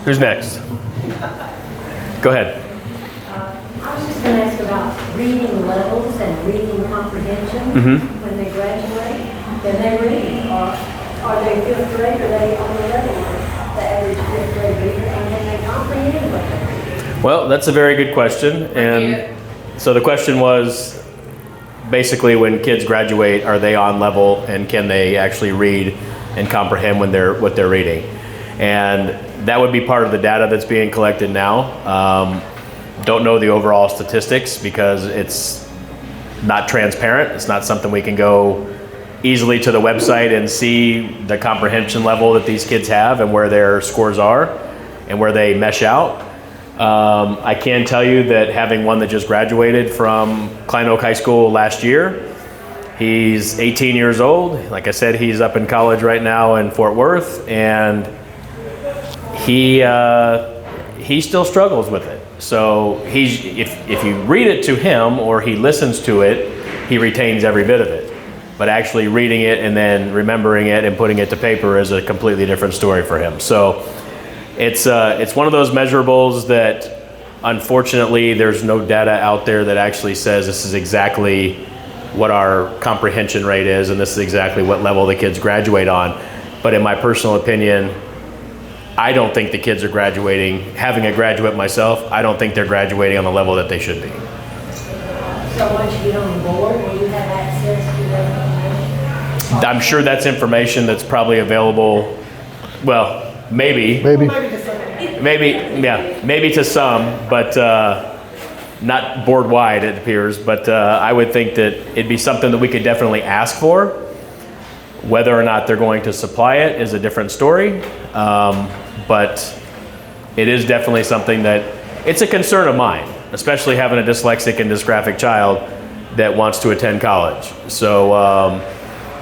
Who's next? Go ahead. I was just going to ask about reading levels and reading comprehension when they graduate. Can they read? Or are they fifth grade? Are they on the level of the average fifth grade reader? And can they comprehend what they read? Well, that's a very good question. And so the question was basically when kids graduate, are they on level and can they actually read and comprehend what they're reading? And that would be part of the data that's being collected now. Don't know the overall statistics because it's not transparent. It's not something we can go easily to the website and see the comprehension level that these kids have and where their scores are and where they mesh out. I can tell you that having one that just graduated from Klein High School last year, he's 18 years old. Like I said, he's up in college right now in Fort Worth, and he still struggles with it. So if you read it to him or he listens to it, he retains every bit of it. But actually reading it and then remembering it and putting it to paper is a completely different story for him. So it's one of those measurables that unfortunately there's no data out there that actually says this is exactly what our comprehension rate is and this is exactly what level the kids graduate on. But in my personal opinion, I don't think the kids are graduating. Having a graduate myself, I don't think they're graduating on the level that they should be. So once you get on the board, will you have access to that information? I'm sure that's information that's probably available. Well, maybe to some, but not board wide, it appears. But I would think that it'd be something that we could definitely ask for. Whether or not they're going to supply it is a different story. But it is definitely something that it's a concern of mine, especially having a dyslexic and dysgraphic child that wants to attend college. So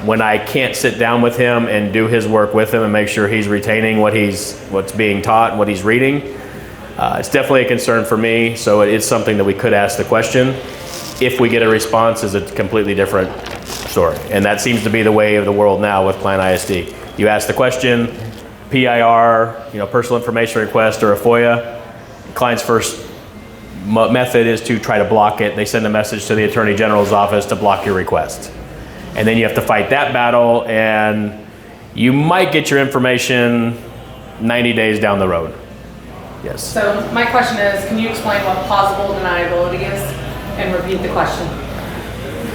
when I can't sit down with him and do his work with him and make sure he's retaining what's being taught and what he's reading, it's definitely a concern for me. So it is something that we could ask the question. If we get a response, is a completely different story. And that seems to be the way of the world now with Klein ISD. You ask the question, PIR, personal information request, or a FOIA. Klein's first method is to try to block it. They send a message to the Attorney General's office to block your request. And then you have to fight that battle, and you might get your information 90 days down the road. Yes. So my question is, can you explain what plausible deniability is and repeat the question?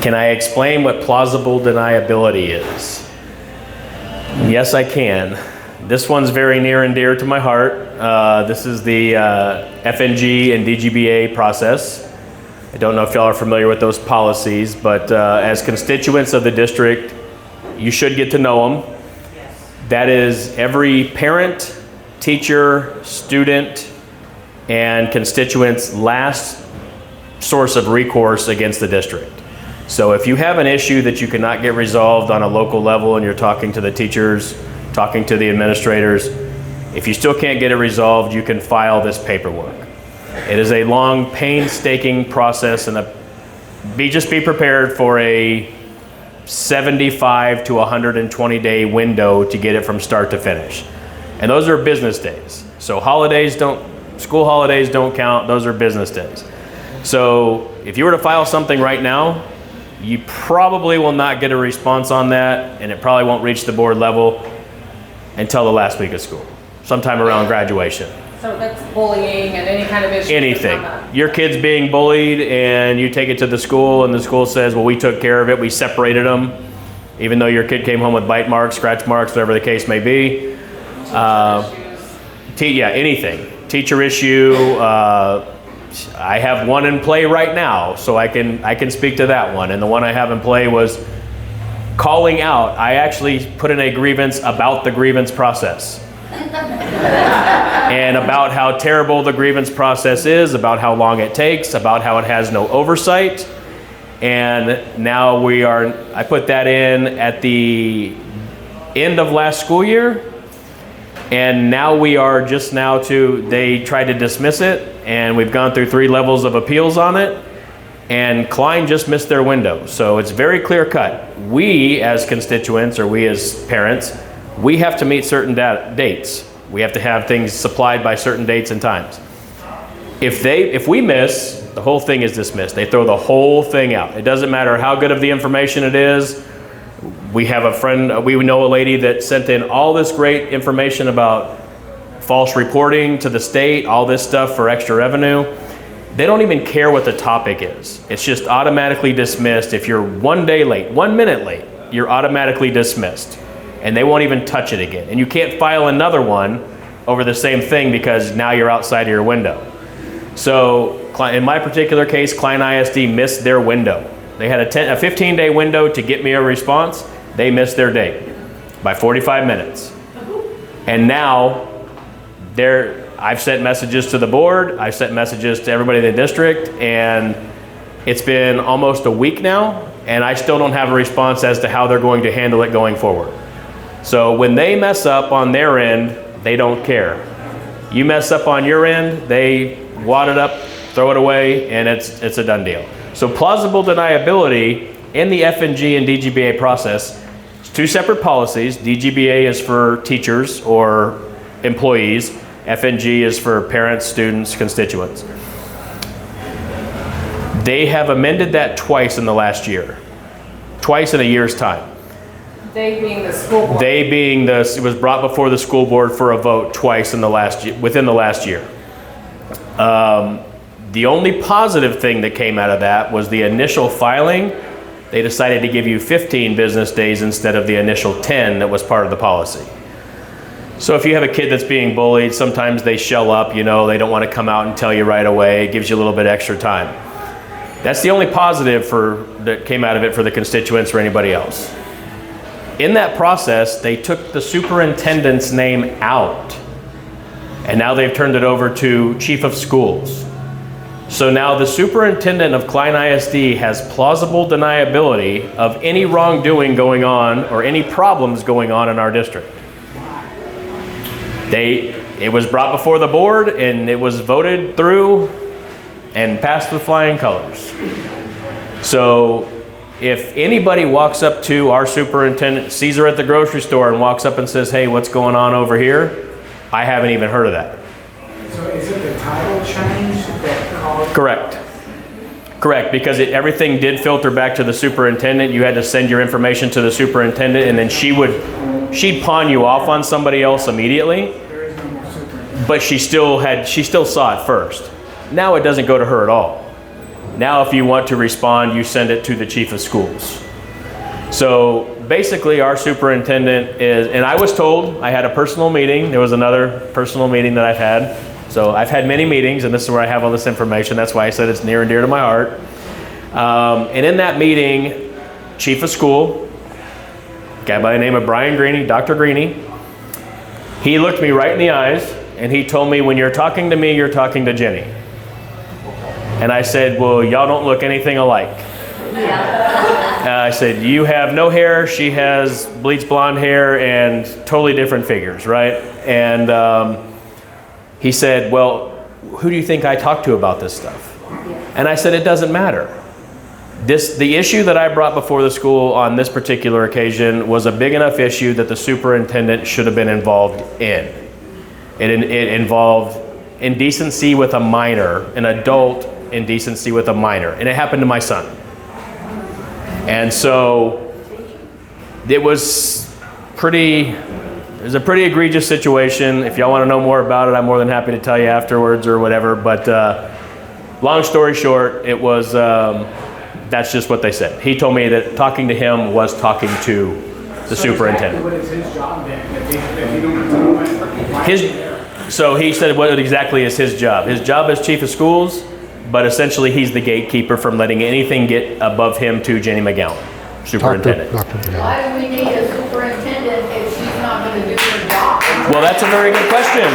Can I explain what plausible deniability is? Yes, I can. This one's very near and dear to my heart. This is the FNG and DGBA process. I don't know if y'all are familiar with those policies, but as constituents of the district, you should get to know them. That is every parent, teacher, student, and constituent's last source of recourse against the district. So if you have an issue that you cannot get resolved on a local level and you're talking to the teachers, talking to the administrators, if you still can't get it resolved, you can file this paperwork. It is a long, painstaking process, and just be prepared for a 75 to 120 day window to get it from start to finish. And those are business days. So school holidays don't count, those are business days. So if you were to file something right now, you probably will not get a response on that, and it probably won't reach the board level until the last week of school, sometime around graduation. So that's bullying and any kind of issue? Anything. Your kid's being bullied and you take it to the school and the school says, well, we took care of it, we separated them, even though your kid came home with bite marks, scratch marks, whatever the case may be. Anything. Teacher issue. I have one in play right now, so I can speak to that one. And the one I have in play was calling out. I actually put in a grievance about the grievance process. And about how terrible the grievance process is, about how long it takes, about how it has no oversight. And now I put that in at the end of last school year. And now we are just now they tried to dismiss it, and we've gone through 3 levels of appeals on it, and Klein just missed their window. So it's very clear cut. We as constituents, or we as parents, we have to meet certain dates. We have to have things supplied by certain dates and times. If we miss, the whole thing is dismissed. They throw the whole thing out. It doesn't matter how good of the information it is. We have a friend, we know a lady that sent in all this great information about false reporting to the state, all this stuff for extra revenue. They don't even care what the topic is. It's just automatically dismissed. If you're 1 day late, 1 minute late, you're automatically dismissed. And they won't even touch it again. And you can't file another one over the same thing because now you're outside of your window. So in my particular case, Klein ISD missed their window. They had a 15-day window to get me a response. They missed their date by 45 minutes. And now I've sent messages to the board, I've sent messages to everybody in the district, and it's been almost a week now, and I still don't have a response as to how they're going to handle it going forward. So when they mess up on their end, they don't care. You mess up on your end, they wad it up, throw it away, and it's a done deal. So plausible deniability in the FNG and DGBA process, it's two separate policies. DGBA is for teachers or employees. FNG is for parents, students, constituents. They have amended that twice in the last year. Twice in a year's time. They being the school board. They being it was brought before the school board for a vote twice in the last year, within the last year. The only positive thing that came out of that was the initial filing. They decided to give you 15 business days instead of the initial 10 that was part of the policy. So if you have a kid that's being bullied, sometimes they shell up, you know, they don't want to come out and tell you right away. It gives you a little bit extra time. That's the only positive that came out of it for the constituents or anybody else. In that process, they took the superintendent's name out, and now they've turned it over to chief of schools. So now the superintendent of Klein ISD has plausible deniability of any wrongdoing going on or any problems going on in our district. It was brought before the board and it was voted through and passed with flying colors. So if anybody walks up to our superintendent, sees her at the grocery store and walks up and says, hey, what's going on over here? I haven't even heard of that. So is it the title change that caused? Correct, because everything did filter back to the superintendent. You had to send your information to the superintendent, and then she'd pawn you off on somebody else immediately. There is no more superintendent. But she still saw it first. Now it doesn't go to her at all. Now if you want to respond, you send it to the chief of schools. So basically our superintendent is, and I was told, I had a personal meeting. There was another personal meeting that I've had. So I've had many meetings, and this is where I have all this information. That's why I said it's near and dear to my heart. And in that meeting, chief of school, a guy by the name of Brian Greeny, Dr. Greeny, he looked me right in the eyes and he told me, when you're talking to me, you're talking to Jenny. And I said, well, y'all don't look anything alike. I said, you have no hair, she has bleach blonde hair, and totally different figures, right? And he said, well, who do you think I talked to about this stuff? And I said, it doesn't matter. The issue that I brought before the school on this particular occasion was a big enough issue that the superintendent should have been involved in. It involved indecency with a minor, an adult indecency with a minor, and it happened to my son. And so it was a pretty egregious situation. If y'all want to know more about it, I'm more than happy to tell you afterwards or whatever. But long story short, it was, that's just what they said. He told me that talking to him was talking to the superintendent. What is his job then? If you don't know So he said what exactly is his job. His job is chief of schools, but essentially he's the gatekeeper from letting anything get above him to Jenny McGowan, superintendent. Why do we need a superintendent if she's not going to do her job? Well, that's a very good question.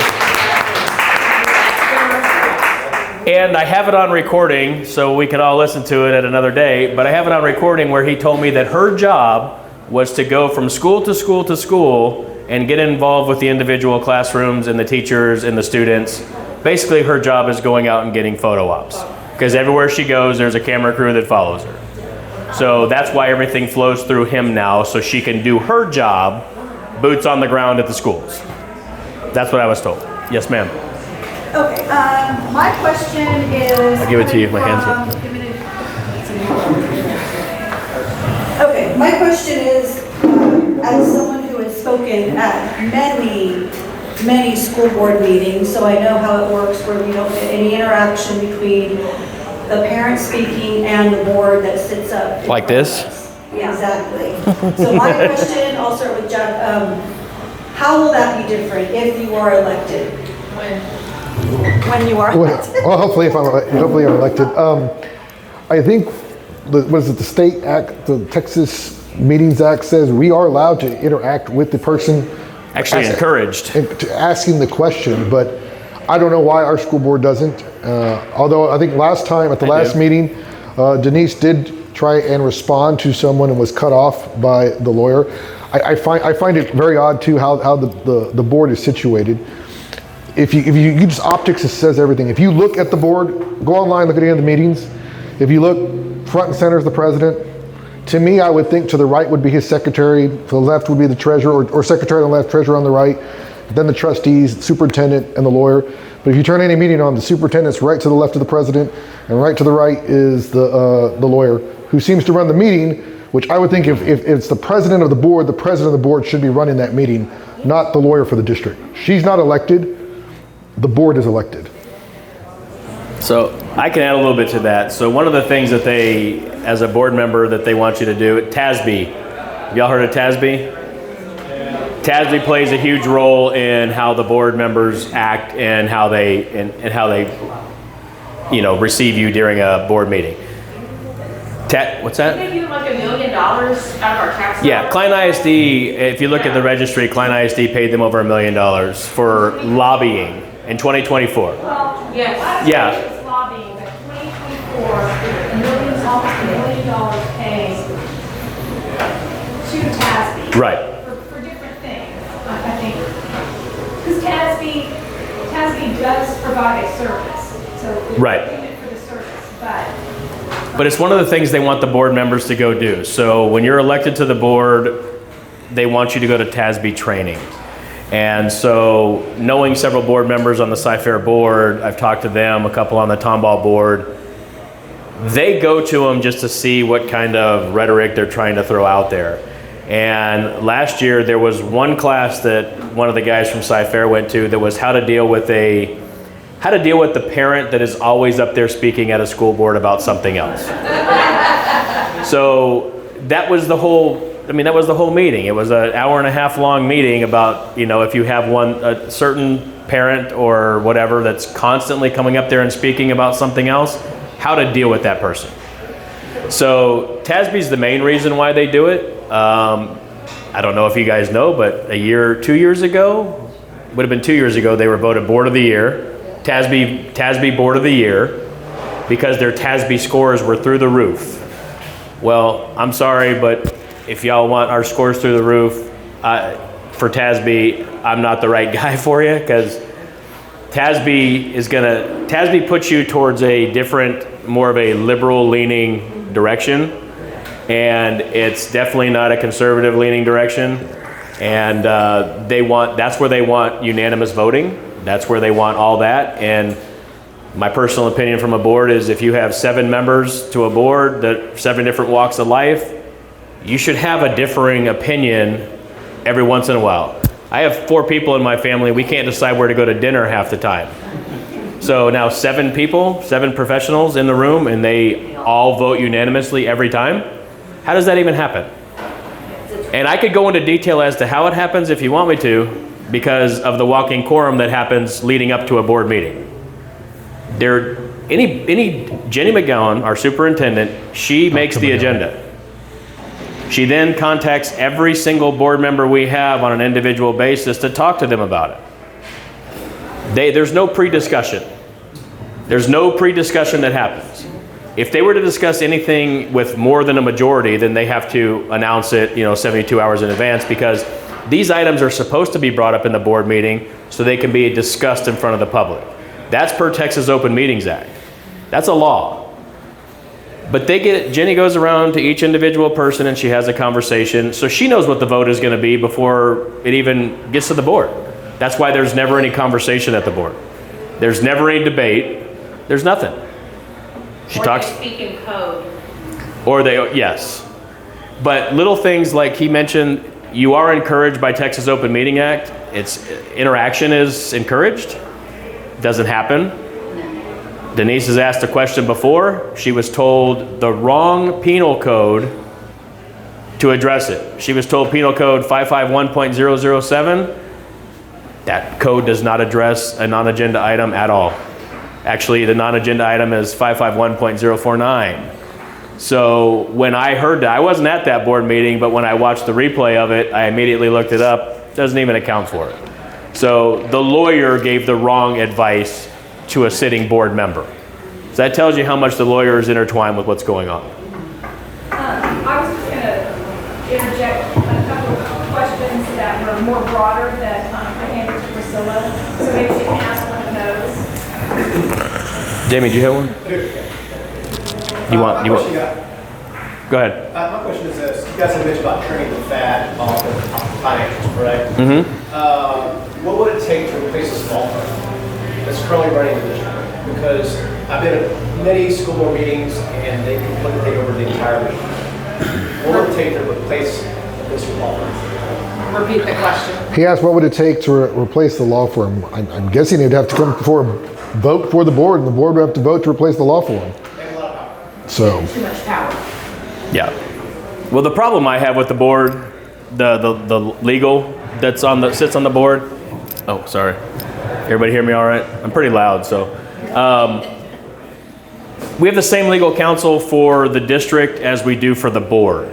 And I have it on recording, so we can all listen to it at another day, but I have it on recording where he told me that her job was to go from school to school to school and get involved with the individual classrooms and the teachers and the students. Basically, her job is going out and getting photo ops, because everywhere she goes, there's a camera crew that follows her. So that's why everything flows through him now, so she can do her job, boots on the ground at the schools. That's what I was told. Yes, ma'am. Okay, my question is. I'll give it to you if my hands are. Okay, my question is, as someone who has spoken at many school board meetings, so I know how it works where we don't get any interaction between the parent speaking and the board that sits up. Like this? Exactly. So my question, I'll start with Jack, how will that be different if you are elected? When you are elected? Well, hopefully I'm elected. I think, what is it, the state act, the Texas Meetings Act says we are allowed to interact with the person. Actually encouraged. Asking the question, but I don't know why our school board doesn't. Although I think last time at the last meeting, Denise did try and respond to someone and was cut off by the lawyer. I find it very odd too how the board is situated. If you just optics, it says everything. If you look at the board, go online, look at any of the meetings. If you look, front and center is the president. To me, I would think to the right would be his secretary, to the left would be the treasurer, or secretary on the left, treasurer on the right, then the trustees, superintendent, and the lawyer. But if you turn any meeting on, the superintendent's right to the left of the president, and right to the right is the lawyer, who seems to run the meeting, which I would think if it's the president of the board should be running that meeting, not the lawyer for the district. She's not elected, the board is elected. So I can add a little bit to that. So one of the things that they, as a board member, that they want you to do, TASB. Have y'all heard of TASB? TASB plays a huge role in how the board members act and how they receive you during a board meeting. What's that? They give like $1 million out of our tax. Yeah, Klein ISD, if you look at the registry, Klein ISD paid them over $1 million for lobbying in 2024. Well, yes. Yeah. It's lobbying, but 2024, almost $1 million paid to TASB. Right. For different things, I think. Because TASB does provide a service, so it's Right. payment for the service, But it's one of the things they want the board members to go do. So when you're elected to the board, they want you to go to TASB training. And so knowing several board members on the Sci-Fair board, I've talked to them, a couple on the Tomball board, they go to them just to see what kind of rhetoric they're trying to throw out there. And last year there was one class that one of the guys from Sci-Fair went to that was how to deal with the parent that is always up there speaking at a school board about something else. So that was the whole meeting. It was an hour and a half long meeting about, if you have a certain parent or whatever that's constantly coming up there and speaking about something else, how to deal with that person. So TASB is the main reason why they do it. I don't know if you guys know, but 2 years ago, would have been 2 years ago, they were voted Board of the Year. TASB Board of the Year, because their TASB scores were through the roof. Well, I'm sorry, but if y'all want our scores through the roof for TASB, I'm not the right guy for you, because TASB puts you towards a different, more of a liberal leaning direction, and it's definitely not a conservative leaning direction. And that's where they want unanimous voting. That's where they want all that. And my personal opinion from a board is if you have 7 members to a board, that 7 different walks of life, you should have a differing opinion every once in a while. I have 4 people in my family. We can't decide where to go to dinner half the time. So now 7 people, 7 professionals in the room, and they all vote unanimously every time. How does that even happen? And I could go into detail as to how it happens if you want me to, because of the walking quorum that happens leading up to a board meeting. Jenny McGowan, our superintendent, she makes the agenda. She then contacts every single board member we have on an individual basis to talk to them about it. There's no pre-discussion. There's no pre-discussion that happens. If they were to discuss anything with more than a majority, then they have to announce it, 72 hours in advance, because these items are supposed to be brought up in the board meeting so they can be discussed in front of the public. That's per Texas Open Meetings Act. That's a law. But Jenny goes around to each individual person and she has a conversation, so she knows what the vote is going to be before it even gets to the board. That's why there's never any conversation at the board. There's never any debate. There's nothing. She talks. Or they speak in code. Or they, yes. But little things like he mentioned, you are encouraged by Texas Open Meeting Act. It's interaction is encouraged. Doesn't happen. Denise has asked a question before. She was told the wrong penal code to address it. She was told penal code 551.007. That code does not address a non-agenda item at all. Actually, the non-agenda item is 551.049. So when I heard that, I wasn't at that board meeting, but when I watched the replay of it, I immediately looked it up. Doesn't even account for it. So the lawyer gave the wrong advice to a sitting board member. So that tells you how much the lawyer is intertwined with what's going on. I was just going to interject a couple of questions that were more broader that I handed to Priscilla. So maybe she can ask one of those. Jamie, do you have one? You want? Go ahead. My question is this. You guys have mentioned about trimming the fat off of financials, correct? Mm-hmm. What would it take to replace a small firm that's currently running the district? Because I've been at many school board meetings and they completely take over the entire meeting. What would it take to replace this small firm? Repeat the question. He asked what would it take to replace the law firm. I'm guessing it'd have to come before vote for the board, and the board would have to vote to replace the law firm. So. Too much power. Yeah. Well, the problem I have with the board, the legal that's sits on the board. Oh, sorry. Everybody hear me all right? I'm pretty loud, so. We have the same legal counsel for the district as we do for the board,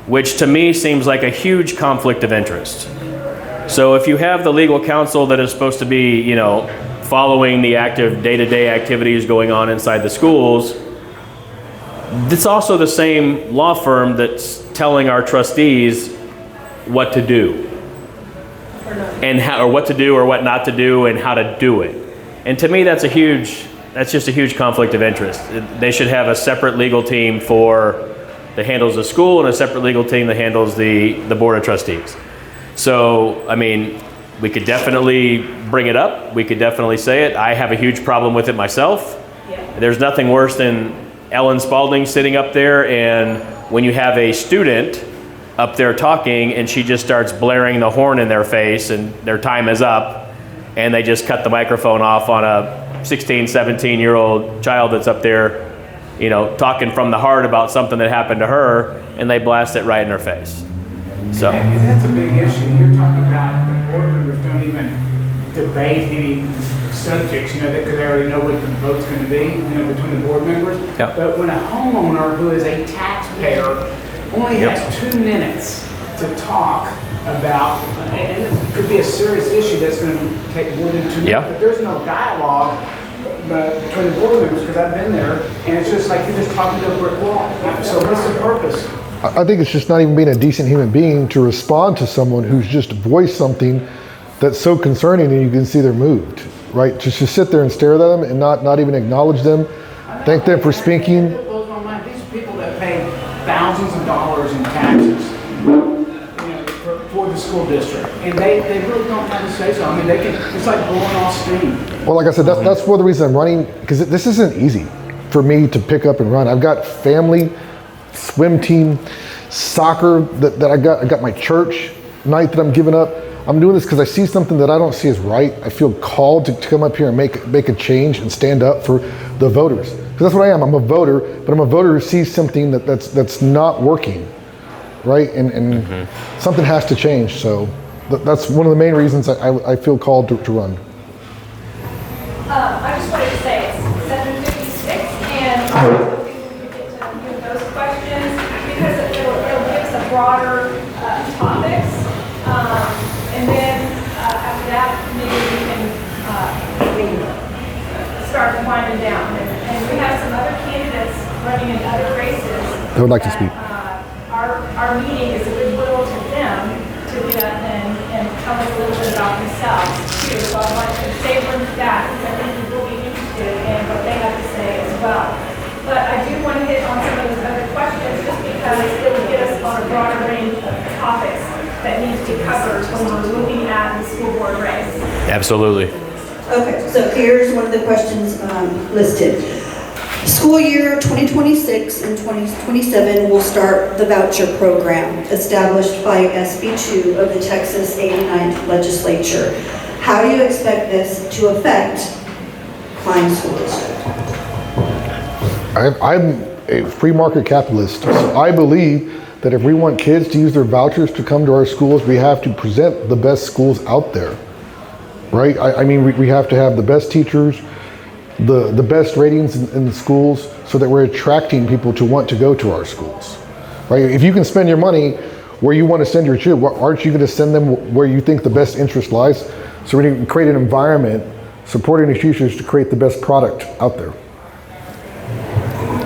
which to me seems like a huge conflict of interest. So if you have the legal counsel that is supposed to be, following the active day-to-day activities going on inside the schools, it's also the same law firm that's telling our trustees what to do and how, or what to do or what not to do and how to do it. And to me, that's just a huge conflict of interest. They should have a separate legal team that handles the school and a separate legal team that handles the board of trustees. So, I mean, we could definitely bring it up. We could definitely say it. I have a huge problem with it myself. Yeah. There's nothing worse than Ellen Spalding sitting up there, and when you have a student up there talking and she just starts blaring the horn in their face and their time is up and they just cut the microphone off on a 16, 17-year-old child that's up there, talking from the heart about something that happened to her, and they blast it right in her face. So. And that's a big issue. You're talking about the board members don't even debate any subjects, because they already know what the vote's going to be, between the board members. Yep. But when a homeowner who is a taxpayer only has 2 minutes to talk about, and it could be a serious issue that's going to take more than 2 minutes, Yeah. but there's no dialogue between the board members, because I've been there, and it's just like you're just talking to a brick wall. So what's the purpose? I think it's just not even being a decent human being to respond to someone who's just voiced something that's so concerning and you can see they're moved, right? Just sit there and stare at them and not even acknowledge them. Thank them for speaking. These people that pay thousands of dollars in taxes, for the school district, and they really don't have to say so. I mean, it's like blowing off steam. Well, like I said, that's one of the reasons I'm running, because this isn't easy for me to pick up and run. I've got family, swim team, soccer that I got my church night that I'm giving up. I'm doing this because I see something that I don't see as right. I feel called to come up here and make a change and stand up for the voters. Because that's what I am. I'm a voter, but I'm a voter who sees something that's not working, right? And something has to change. So that's one of the main reasons I feel called to run. I just wanted to say it's 7:56, and I was hoping we could get to those questions because it'll give us a broader topics. And then after that, maybe we can start winding down. And we have some other candidates running in other races. I would like to speak. Our meeting is a goodwill to them to get up and tell us a little bit about themselves too. So I want to say one to that because I think people will be interested in what they have to say as well. But I do want to hit on some of those other questions just because it will get us on a broader range of topics that needs to be covered when we're looking at the school board race. Absolutely. Okay, so here's one of the questions listed. School year 2026 and 2027 will start the voucher program established by SB2 of the Texas 89th legislature. How do you expect this to affect Klein School District? I'm a free market capitalist, so I believe that if we want kids to use their vouchers to come to our schools, we have to present the best schools out there, right? I mean, we have to have the best teachers, the best ratings in the schools, so that we're attracting people to want to go to our schools, right? If you can spend your money where you want to send your children, aren't you going to send them where you think the best interest lies? So we need to create an environment supporting the teachers to create the best product out there.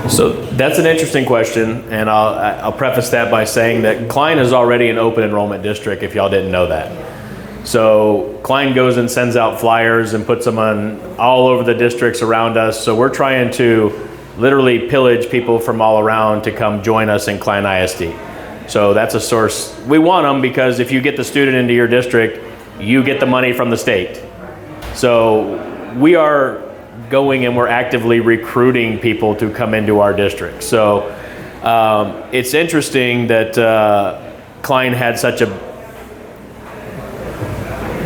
So that's an interesting question, and I'll preface that by saying that Klein is already an open enrollment district, if y'all didn't know that. So Klein goes and sends out flyers and puts them on all over the districts around us. So we're trying to literally pillage people from all around to come join us in Klein ISD. So that's a source. We want them because if you get the student into your district, you get the money from the state. So we are going and we're actively recruiting people to come into our district. So it's interesting that Klein had such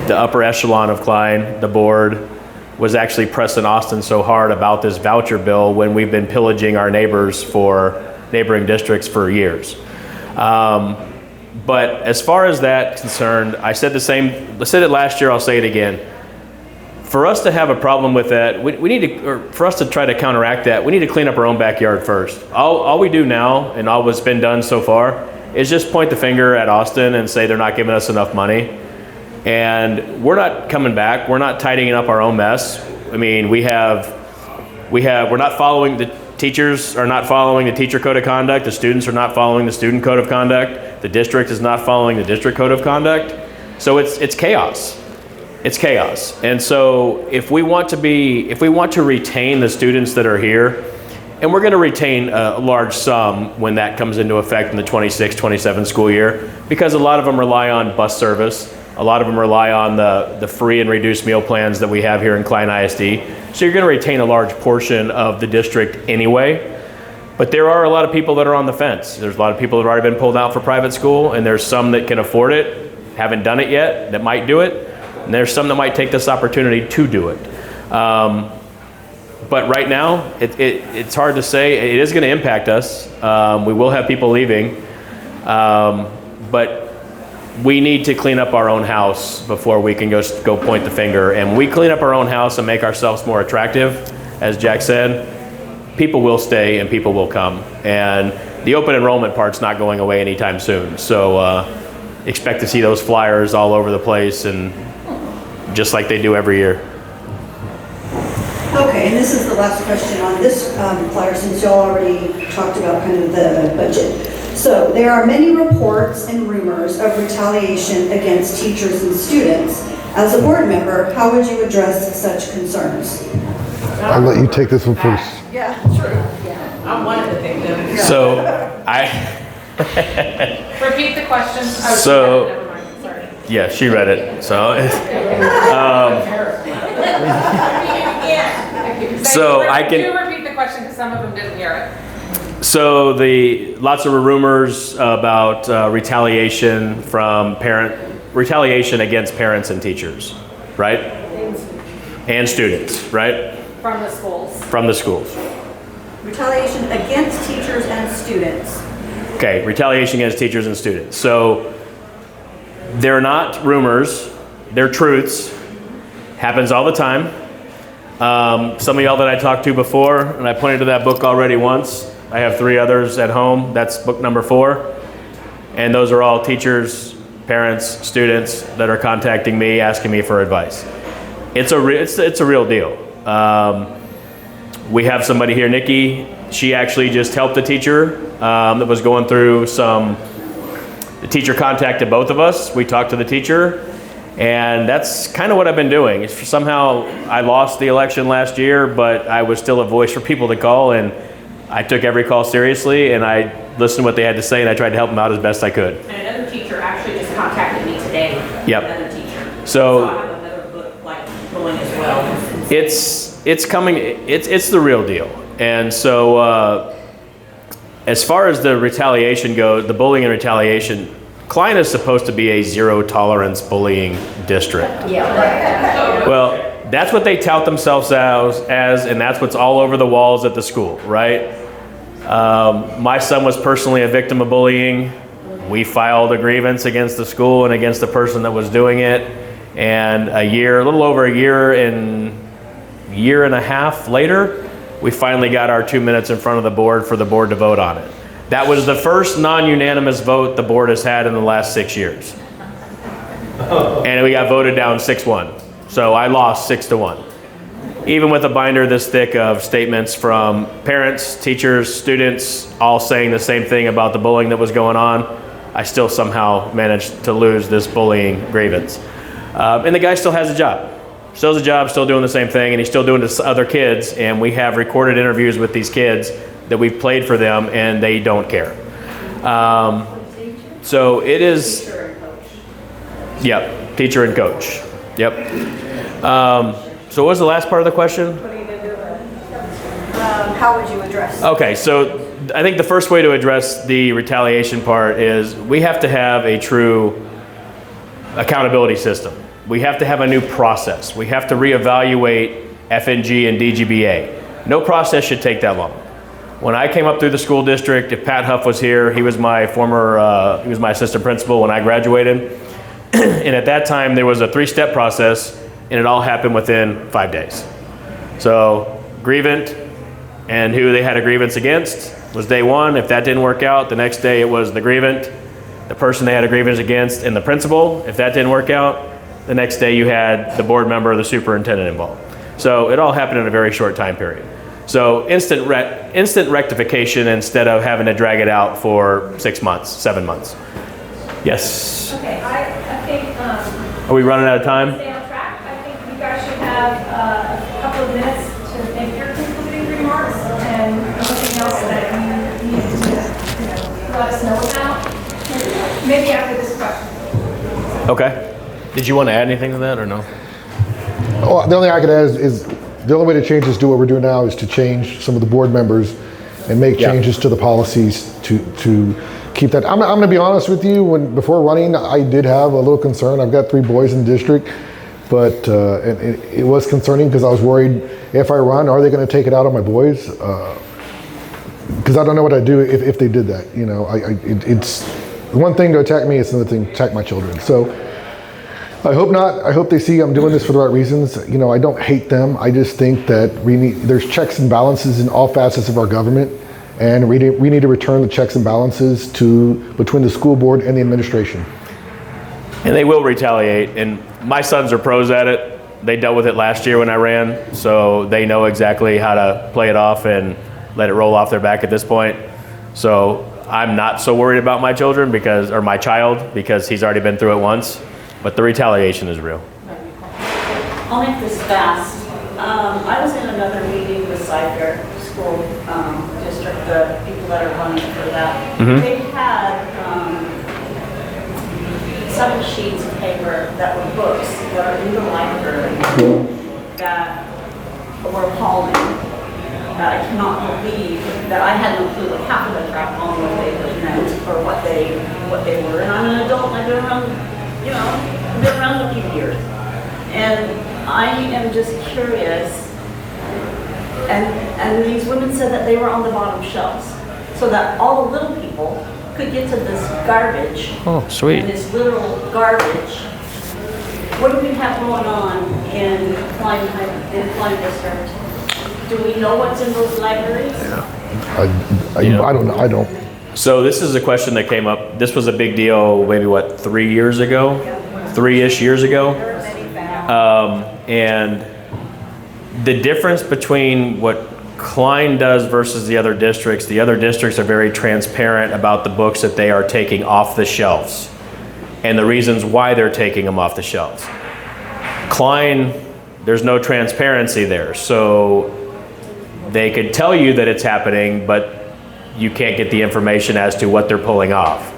the upper echelon of Klein, the board, was actually pressing Austin so hard about this voucher bill when we've been pillaging our neighboring districts for years. But as far as that concerned, I said it last year, I'll say it again. For us to have a problem with that, we need to, or for us to try to counteract that, we need to clean up our own backyard first. All we do now, and all what's been done so far, is just point the finger at Austin and say they're not giving us enough money. And we're not coming back. We're not tidying up our own mess. I mean, we're not following, the teachers are not following the teacher code of conduct. The students are not following the student code of conduct. The district is not following the district code of conduct. So it's chaos. It's chaos. And so if we want to retain the students that are here, and we're going to retain a large sum when that comes into effect in the 26-27 school year, because a lot of them rely on bus service. A lot of them rely on the free and reduced meal plans that we have here in Klein ISD. So you're going to retain a large portion of the district anyway. But there are a lot of people that are on the fence. There's a lot of people that have already been pulled out for private school, and there's some that can afford it, haven't done it yet, that might do it. And there's some that might take this opportunity to do it. But right now, it's hard to say. It is going to impact us. We will have people leaving. But we need to clean up our own house before we can go point the finger. And when we clean up our own house and make ourselves more attractive, as Jack said, people will stay and people will come. And the open enrollment part's not going away anytime soon. So expect to see those flyers all over the place, and just like they do every year. Okay, and this is the last question on this flyer, since y'all already talked about kind of the budget. So there are many reports and rumors of retaliation against teachers and students. As a board member, how would you address such concerns? I'll let you take this one first. Yeah, true. I'm one of the victims. So Repeat the question. Oh, So- never mind, sorry. yeah, she read it. So I can. Do repeat the question because some of them didn't hear it. So lots of rumors about retaliation against parents and teachers, right? And students, right? From the schools. From the schools. Retaliation against teachers and students. Okay, retaliation against teachers and students. So they're not rumors, they're truths. Happens all the time. Some of y'all that I talked to before, and I pointed to that book already once. I have 3 others at home. That's book number 4. And those are all teachers, parents, students that are contacting me, asking me for advice. It's a real deal. We have somebody here, Nikki. She actually just helped a teacher that was going through the teacher contacted both of us. We talked to the teacher, and that's kind of what I've been doing. Somehow I lost the election last year, but I was still a voice for people to call, and I took every call seriously, and I listened to what they had to say, and I tried to help them out as best I could. And another teacher actually just contacted me today. Yep. Another teacher. So I have another book like It's coming. It's the real deal. And so, as far as the retaliation goes, the bullying and retaliation, Klein is supposed to be a zero tolerance bullying district. Yeah. Well, that's what they tout themselves as, and that's what's all over the walls at the school, right? My son was personally a victim of bullying. We filed a grievance against the school and against the person that was doing it. And a little over a year and a half later, we finally got our 2 minutes in front of the board for the board to vote on it. That was the first non-unanimous vote the board has had in the last 6 years. And we got voted down 6-1. So I lost 6-1. Even with a binder this thick of statements from parents, teachers, students, all saying the same thing about the bullying that was going on, I still somehow managed to lose this bullying grievance. And the guy still has a job. Still has a job, still doing the same thing, and he's still doing this to other kids, and we have recorded interviews with these kids that we've played for them, and they don't care. So it is... Yep, teacher and coach. Yep. So what was the last part of the question? How would you address? Okay, so I think the first way to address the retaliation part is we have to have a true accountability system. We have to have a new process. We have to reevaluate FNG and DGBA. No process should take that long. When I came up through the school district, if Pat Huff was here, he was my he was my assistant principal when I graduated. And at that time, there was a 3-step process, and it all happened within 5 days. So grievant and who they had a grievance against was day one. If that didn't work out, the next day it was the grievant, the person they had a grievance against, and the principal. If that didn't work out, the next day you had the board member or the superintendent involved. So it all happened in a very short time period. So instant rectification instead of having to drag it out for 6 months, 7 months. Yes? Okay, I think, Are we running out of time? stay on track. I think you guys should have a couple of minutes to make your concluding remarks and anything else that you need to, let us know about. Maybe after this question. Okay. Did you want to add anything to that or no? Oh, the only thing I could add is the only way to change this, do what we're doing now, is to change some of the board members and make changes to the policies to keep that. I'm going to be honest with you. Before running, I did have a little concern. I've got 3 boys in the district, but and it was concerning because I was worried if I run, are they going to take it out on my boys? Because I don't know what I'd do if they did that. You know, it's one thing to attack me, it's another thing to attack my children. So I hope not. I hope they see I'm doing this for the right reasons. You know, I don't hate them. I just think that there's checks and balances in all facets of our government. And we need to return the checks and balances between the school board and the administration. And they will retaliate, and my sons are pros at it. They dealt with it last year when I ran, so they know exactly how to play it off and let it roll off their back at this point. So I'm not so worried about my children or my child because he's already been through it once, but the retaliation is real. I'll make this fast. I was in another meeting with Cypher School District, the people that are running for that. They had 7 sheets of paper that were books that are in the library that were appalling. That I cannot believe that I had no clue what half of the crap on what they meant or what they were. And I'm an adult and I've been around, I've been around a few years. And I am just curious, and these women said that they were on the bottom shelves, so that all the little people could get to this garbage. Oh, sweet. And this literal garbage. What do we have going on in Klein District? Do we know what's in those libraries? I don't know. I don't. So this is a question that came up. This was a big deal maybe, 3 years ago? 3-ish years ago? And the difference between what Klein does versus the other districts are very transparent about the books that they are taking off the shelves and the reasons why they're taking them off the shelves. Klein, there's no transparency there. So they could tell you that it's happening, but you can't get the information as to what they're pulling off.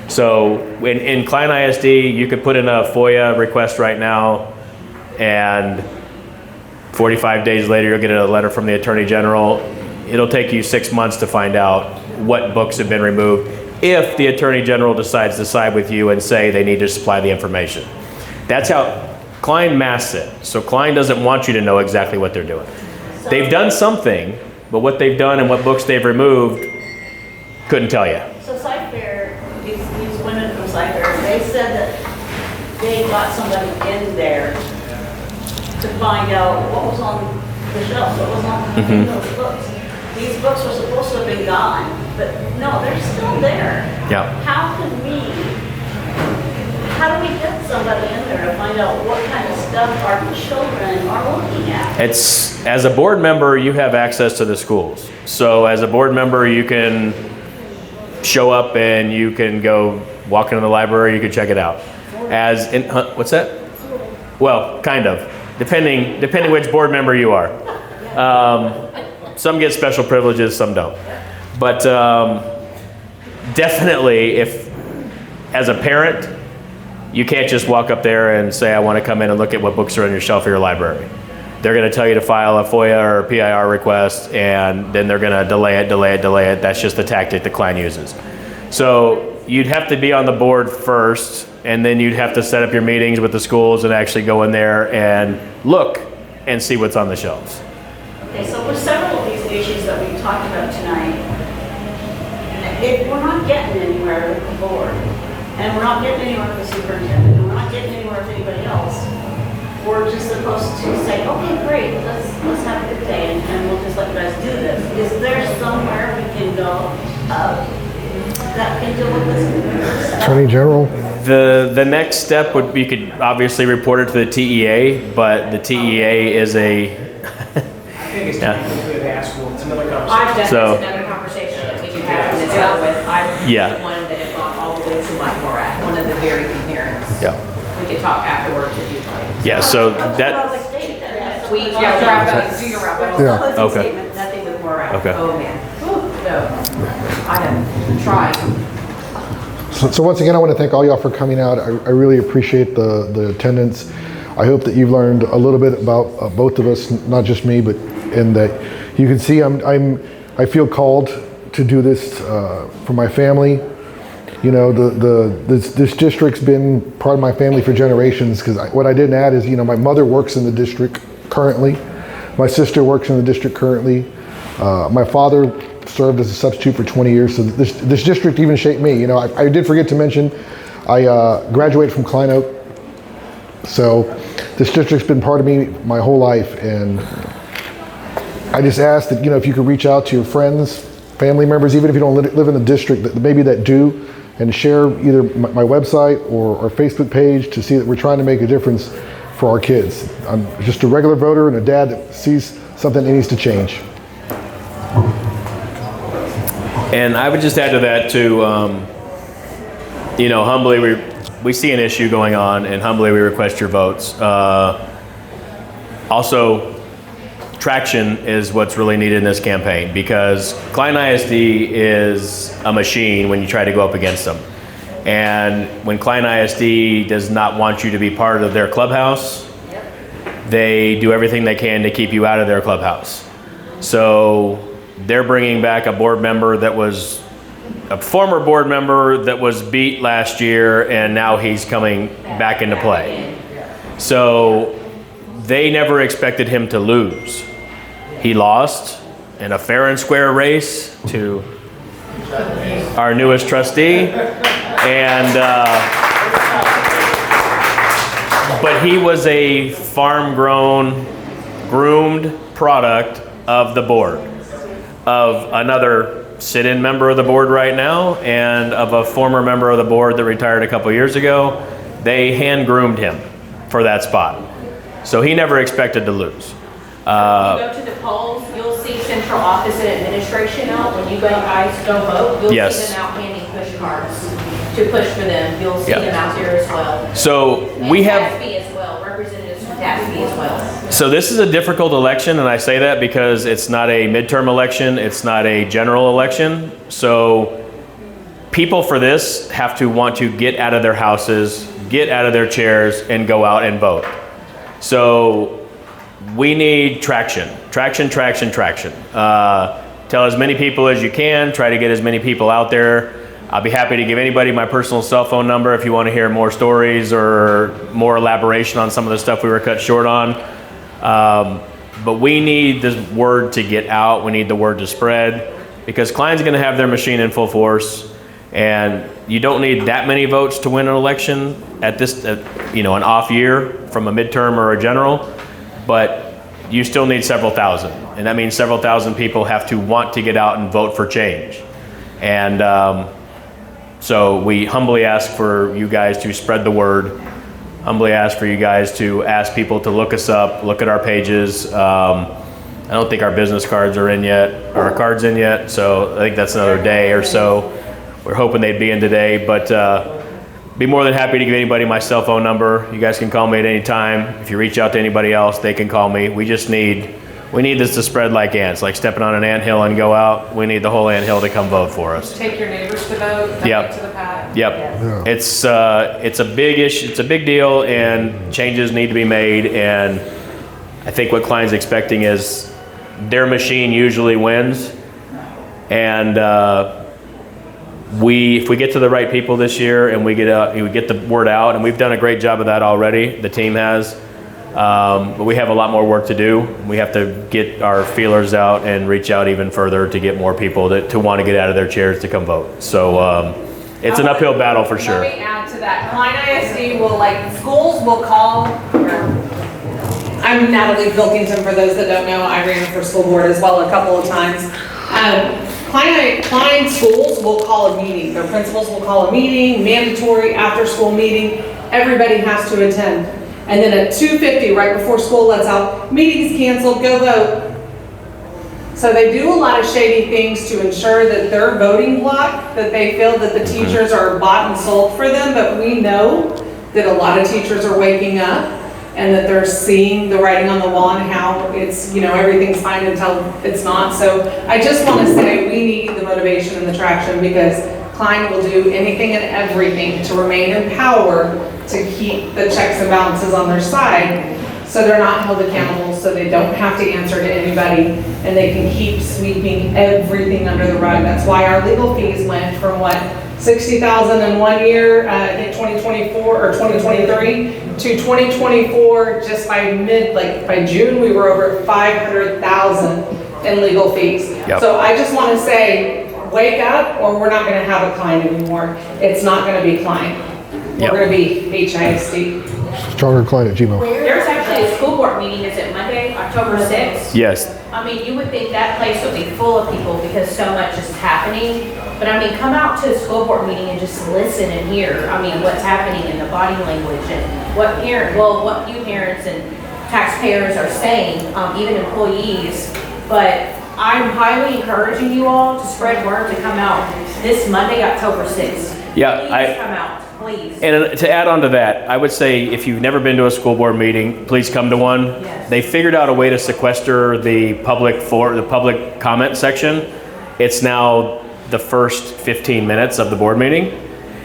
So in Klein ISD, you could put in a FOIA request right now and 45 days later, you'll get a letter from the Attorney General. It'll take you 6 months to find out what books have been removed if the Attorney General decides to side with you and say they need to supply the information. That's how Klein masks it. So Klein doesn't want you to know exactly what they're doing. They've done something, but what they've done and what books they've removed, couldn't tell you. So Cypher, these women from Cypher, they said that they got somebody in there to find out what was on the shelves, what was on those books. These books were supposed to have been gone, but no, they're still there. Yeah. How do we get somebody in there to find out what kind of stuff our children are looking at? It's, as a board member, you have access to the schools. So as a board member, you can show up and you can go walk into the library, you can check it out. As in, what's that? Well, kind of, depending which board member you are. Some get special privileges, some don't. But definitely, if as a parent, you can't just walk up there and say, I want to come in and look at what books are on your shelf of your library. They're going to tell you to file a FOIA or a PIR request, and then they're going to delay it. That's just the tactic that Klein uses. So you'd have to be on the board first, and then you'd have to set up your meetings with the schools and actually go in there and look and see what's on the shelves. Okay, so with several of these issues that we've talked about tonight, if we're not getting anywhere with the board, and we're not getting anywhere with the superintendent, and we're not getting anywhere with anybody else, we're just supposed to say, okay, great, let's have a good day, and we'll just let you guys do this. Is there somewhere we can go that can deal with this? Attorney General? The next step would be, you could obviously report it to the TEA, but the TEA is a... I think it's time to ask for, it's another conversation. I've So- definitely another conversation that we can have and it's dealt with. I'm Yeah. the one that has gone all the way to my Morat, one of the very few parents. Yeah. We can talk afterwards if you'd like. Yeah, so that... We, yeah, wrap up, do your wrap up. Yeah. Closing Okay. statement, nothing with Morat. Okay. Oh, man. No, I have tried. So once again, I want to thank all y'all for coming out. I really appreciate the attendance. I hope that you've learned a little bit about both of us, not just me, but in that you can see I feel called to do this for my family. You know, this district's been part of my family for generations, because what I didn't add is, you know, my mother works in the district currently. My sister works in the district currently. My father served as a substitute for 20 years, so this district even shaped me. You know, I did forget to mention, I graduated from Klein Oak, so this district's been part of me my whole life, and I just ask that, you know, if you could reach out to your friends, family members, even if you don't live in the district, that maybe that do, and share either my website or Facebook page to see that we're trying to make a difference for our kids. I'm just a regular voter and a dad that sees something that needs to change. And I would just add to that too, you know, humbly we see an issue going on, and humbly we request your votes. Also, traction is what's really needed in this campaign, because Klein ISD is a machine when you try to go up against them. And when Klein ISD does not want you to be part of their clubhouse, they do everything they can to keep you out of their clubhouse. So they're bringing back a board member that was a former board member that was beat last year, and now he's coming back into play. So they never expected him to lose. He lost in a fair and square race to our newest trustee, and but he was a farm-grown, groomed product of the board, of another sit-in member of the board right now, and of a former member of the board that retired a couple years ago. They hand-groomed him for that spot. So he never expected to lose. If you go to the polls, you'll see central office and administration out. When you guys go vote, you'll Yes. see them out handing push cards to push for them. You'll see Yeah. them out there as well. So And we have... TASB as well, representatives from TASB as well. So this is a difficult election, and I say that because it's not a midterm election, it's not a general election. So people for this have to want to get out of their houses, get out of their chairs, and go out and vote. So we need traction. Tell as many people as you can, try to get as many people out there. I'll be happy to give anybody my personal cell phone number if you want to hear more stories or more elaboration on some of the stuff we were cut short on. But we need this word to get out. We need the word to spread, because Klein's going to have their machine in full force, and you don't need that many votes to win an election at this, an off year from a midterm or a general, but you still need several thousand, and that means several thousand people have to want to get out and vote for change. And so we humbly ask for you guys to spread the word. Humbly ask for you guys to ask people to look us up, look at our pages. I don't think our business cards are in yet, or our cards in yet, so I think that's another day or so. We're hoping they'd be in today, but be more than happy to give anybody my cell phone number. You guys can call me at any time. If you reach out to anybody else, they can call me. We need this to spread like ants, like stepping on an anthill and go out. We need the whole anthill to come vote for us. Take your neighbors to vote, donate to the PAC. Yep. Yeah. It's a big issue. It's a big deal, and changes need to be made. And I think what Klein's expecting is their machine usually wins. And if we get to the right people this year and we get the word out, and we've done a great job of that already. The team has. But we have a lot more work to do. We have to get our feelers out and reach out even further to get more people to want to get out of their chairs to come vote. So it's an uphill battle for sure. Let me add to that. Klein ISD schools will call. I'm Natalie Pilkington, for those that don't know. I ran for school board as well a couple of times. Klein schools will call a meeting. Their principals will call a meeting, mandatory after school meeting. Everybody has to attend. And then at 2:50, right before school lets out, meeting's canceled, go vote. So they do a lot of shady things to ensure that their voting block, that they feel that the teachers are bought and sold for them, but we know that a lot of teachers are waking up and that they're seeing the writing on the wall and how it's, everything's fine until it's not. So I just want to say we need the motivation and the traction, because Klein will do anything and everything to remain in power, to keep the checks and balances on their side, so they're not held accountable, so they don't have to answer to anybody, and they can keep sweeping everything under the rug. That's why our legal fees went from $60,000 in 1 year, I think 2024 or 2023, to 2024, just by June, we were over 500,000 in legal fees. Yep. So I just want to say, wake up, or we're not going to have a Klein anymore. It's not going to be Klein. Yep. We're going to be HISD. StrongerKlein@gmail. There's actually a school board meeting, is it Monday, October 6th? Yes. I mean, you would think that place would be full of people because so much is happening. But I mean, come out to a school board meeting and just listen and hear, what's happening in the body language and what you parents and taxpayers are saying, even employees. But I'm highly encouraging you all to spread word to come out this Monday, October 6th. Yeah, Please come out, please. And to add on to that, I would say if you've never been to a school board meeting, please come to one. Yes. They figured out a way to sequester the public comment section. It's now the first 15 minutes of the board meeting,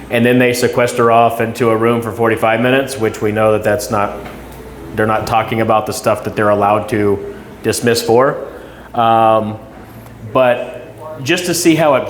and then they sequester off into a room for 45 minutes, which we know they're not talking about the stuff that they're allowed to dismiss for. But just to see how it